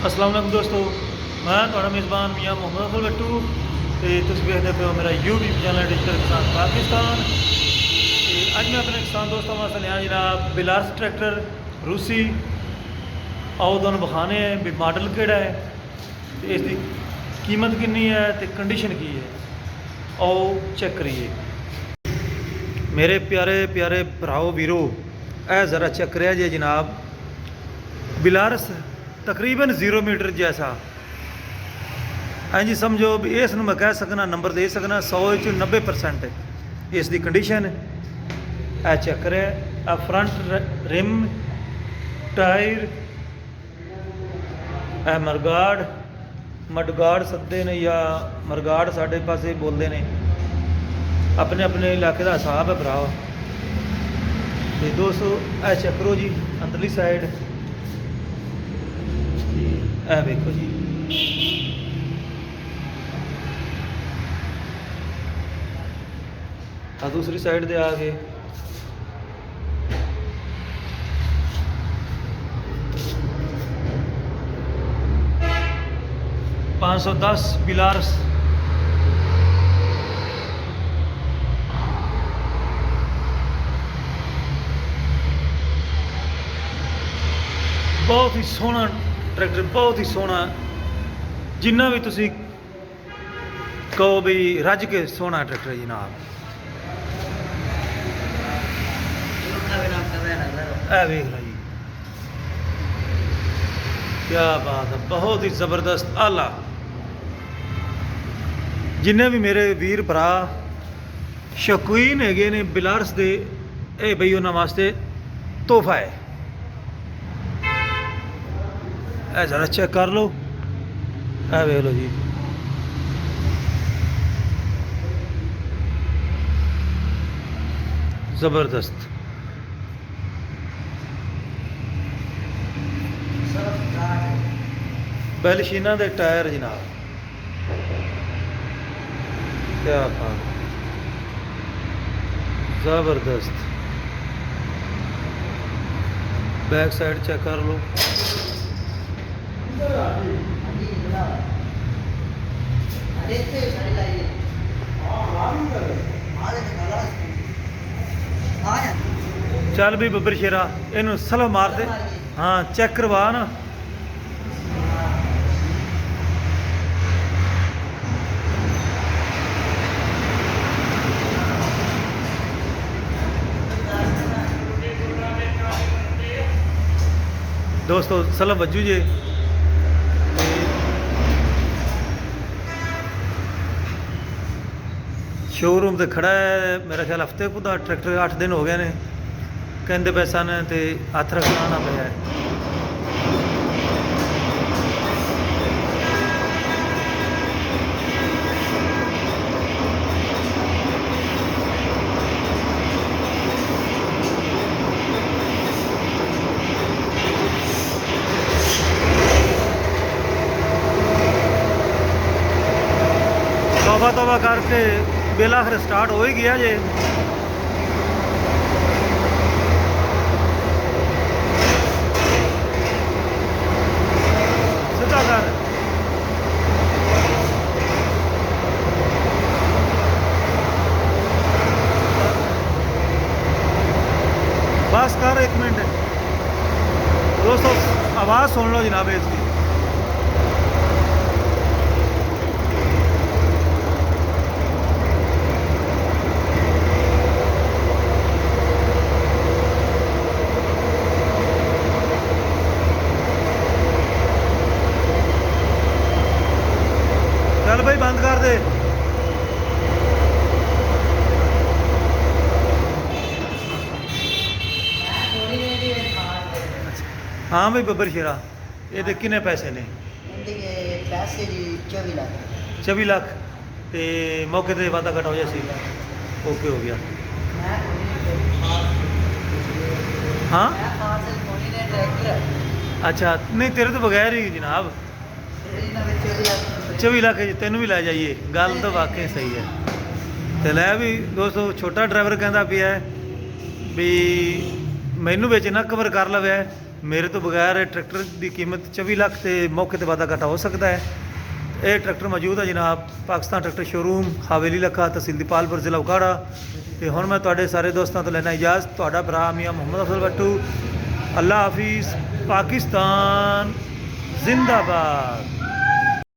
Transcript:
अस्सलाम वालेकुम दोस्तों, मैं ਤੁਹਾਡਾ मेज़बान मियाँ मोहम्मद अफजल भट्टू ਤੇ ਤੁਸੀਂ ਵੇਖਦੇ ਪਏ ਹੋ ਮੇਰਾ YouTube ਚੈਨਲ ਡਿਜੀਟਲ ਕਿਸਾਨ ਪਾਕਿਸਤਾਨ। ਤੇ ਅੱਜ ਮੈਂ ਆਪਣੇ ਕਿਸਾਨ ਦੋਸਤਾਂ ਵਾਸਤੇ ਲਿਆ ਜਨਾਬ ਬਿਲਾਰਸ ट्रैक्टर रूसी। आओ ਤੁਹਾਨੂੰ ਵਿਖਾਣੇ ਹੈ ਵੀ ਮਾਡਲ ਕਿਹੜਾ ਹੈ ਤੇ ਇਸ ਦੀ ਕੀਮਤ ਕਿੰਨੀ ਹੈ ਤੇ ਕੰਡੀਸ਼ਨ ਕੀ ਹੈ। आओ चेक करिए मेरे प्यारे प्यारे भराओ वीरो, ਇਹ ज़रा चेक करिए जी जनाब बिलारस तकरीबन 0 मीटर जैसा जी समझो भी इस मैं कह सकना नंबर दे सकना 100 90% इस दी कंडीशन है। चेक है आ front rim tier A mudguard सदे ने या मरगाड़ साढ़े पासे बोलते हैं, अपने अपने इलाके का हिसाब है भरा। तो दोस्तों ए चेक करो जी अंदरली साइड, ए देखो जी दूसरी साइड दे आ गए। पाँच 510 बिलारस बहुत ही सोहना ट्रैक्टर, बहुत ही सोहना, जिन्ना भी तुसी कहो भी रज के सोहना ट्रैक्टर जनाब। वेख लो जी, क्या बात है, बहुत ही ज़बरदस्त आला। जिन्हें भी मेरे वीर भरा शौकीन है ने बिलारस दे, ए बई उन्होंने वास्ते तोहफा है। ए जरा चेक कर लो, ए वेख लो जी, ज़बरदस्त। बैलशीना दे टायर जनाब, क्या बात, ज़बरदस्त। बैक साइड चेक कर लो, चल भी बब्बर शेरा इनू सलह मार दे। हाँ चेक करवा ना, दोस्तों सलह वजू जे। शोरूम तो खड़ा है मेरा ख्याल हफ्ते को ट्रैक्टर 8 दिन हो गए ने, कहते पे सन तो हथ रखना ना पे है। तौबा करके बेला आखिर स्टार्ट हो ही गया जे। सीधा कर, बस कर 1 मिनट दोस्तों, आवाज़ सुन लो जनाब इसकी। चल भाई बंद कर दे। हाँ भाई बब्बर शेरा, ये तो किन्ने पैसे ने? पैसे जी 24 लाख। 24 लाख ते मौके ते वादा घट हो जाए सी। ओके हो गया। हाँ अच्छा, नहीं तेरे तो बगैर ही जनाब 24 लाख तेन भी लै जाइए, गल तो वाकई सही है। तो लै भी दोस्तों छोटा ड्राइवर कहता भी है भी मैनू बिच ना कवर कर लवे ਮੇਰੇ ਤੋਂ ਬਗੈਰ ਇਹ ਟਰੈਕਟਰ ਦੀ ਕੀਮਤ 24 ਲੱਖ ਤੇ ਮੌਕੇ ਤੇ ਵਾਧਾ ਘਾਟਾ ਹੋ ਸਕਦਾ ਹੈ। ਇਹ ਟਰੈਕਟਰ ਮੌਜੂਦ ਹੈ ਜਨਾਬ ਪਾਕਿਸਤਾਨ ਟਰੈਕਟਰ ਸ਼ੋਰੂਮ ਹਵੇਲੀ ਲੱਖਾ ਤਹਿਸੀਲ ਦੀਪਾਲਪੁਰ ਜ਼ਿਲ੍ਹਾ ਉਕਾੜਾ। ਤੇ ਹੁਣ ਮੈਂ ਤੁਹਾਡੇ ਸਾਰੇ ਦੋਸਤਾਂ ਤੋਂ ਲੈਣਾ ਇਜਾਜ਼ਤ। ਤੁਹਾਡਾ ਭਰਾ ਮੀਆਂ ਮੁਹੰਮਦ ਅਫਜ਼ਲ ਬੱਟੂ। ਅੱਲਾ ਹਾਫਿਜ਼। ਪਾਕਿਸਤਾਨ ਜ਼ਿੰਦਾਬਾਦ।